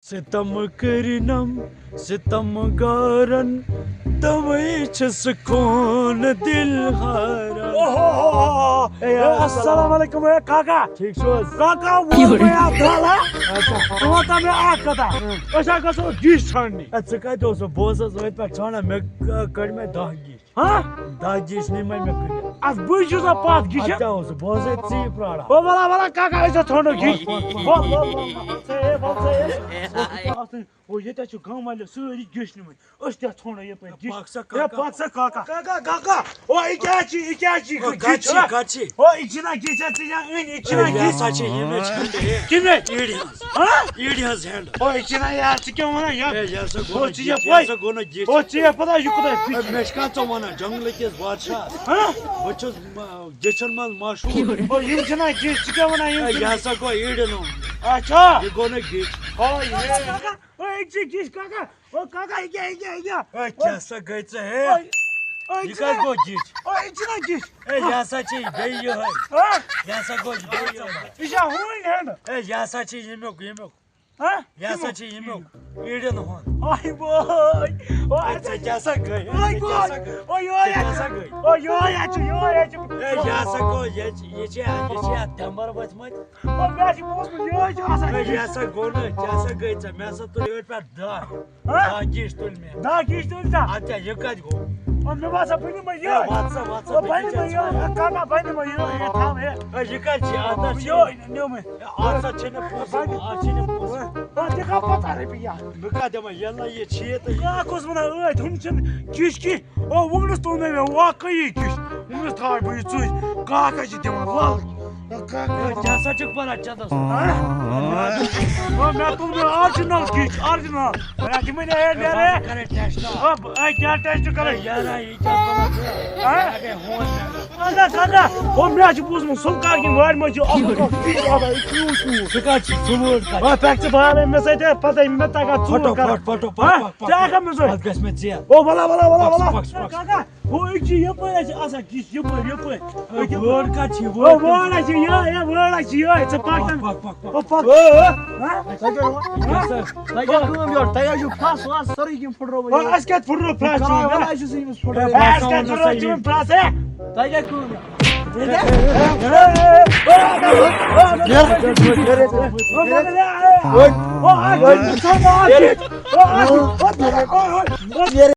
सितम करिनम सितम गारन तम सुकून दिल हारन। अस्सलाम वालेकुम काका। ठीक छोस काका वो मैं डाला वो तब आका था ऐसा कसो गिश छाड़नी अच्छा काय तो सो बोसस वत पर छाना मे कड में दागी हां दागिस नहीं मैं कर आज बुझु सा पात गिश अच्छा हो सो बोसस सी प्राड़ा ओ वाला काका ऐसा छोड़ो गिश बोल ओ ये तो गांव वाले सारी गिश नहीं अस्ते छोड़ो ये पे गिश ये पाक्सा काका काका ओ इचाची काची ओ इचना गिश या इचना गिश साची ये में किने हां ईडियंस हैंड ओ इचना या क्यों ना या या सो गोना गिश ओ ची पता यु कुदा मेशका तो वना जंगल के बादशाह हां बचो गिशन मन मशहूर ओ इचना गिश क्यों ना या सो को ईडनो अच्छा ये गोना गिश ओ ये काका ओ एक गिश काका ओ काका ये कैसा गैसे है ये का को गिश ओ इचना गिश ए यासा ची बे ये है हां यासा को बे ये इजा हुन हैंड ए यासा ची ये हां यासा ची ये ईडन हो आई बोय ओ अच्छा कैसा गए आई बोय ओ यो या ए यासा को ये तंबर बच मत ओ मैच पोस्ट में यो आसा ए यासा गोना कैसा गए मैं सब तो ये पे दा गिश तुल में दा गिश तुलसा अच्छा ये का गो ओ मे वासा पनि म यो WhatsApp ओ पनि म यो काका पनि म यो ये थाम है ये का जी आता यो न्यू में आसा छने पोस आछने पोस ओ देखा पता रे पिया बका दम यल्ला ये छे त या कोस मना ओ थुमचन किशकी ओ वंगस तो में वाकई किश वंगस थाय बु चुज काका जी देम वाल जैसा चुक पर अच्छा था ओ मैं तुम ओरिजिनल किश ओरिजिनल मैं कि मैंने है रे करे टेस्ट अब आई क्या टेस्ट करे यार ये क्या आगे होन काका ओ मैं आज पूछ मु सुलका की वार में जो अब क्यों सुका छी सुमोर का ओ पैक से बाहर में से पता ही मत का फोटो क्या कर मुझे podcast में जिया ओ वाला Box. काका वो एक चीज ये पर ऐसा किस ये पर word का छी ओ वाला चीज ये वाला चीज ये पाक ओ पाक Tayga kılım yor, tayga şu pas var, sarı kim fırro bu. ओ asket फुर्रो फ्लाश Kanalı şu suyumuz fırro. asket फुर्रो चुन फ्लाश है Tayga kılım yor. ओ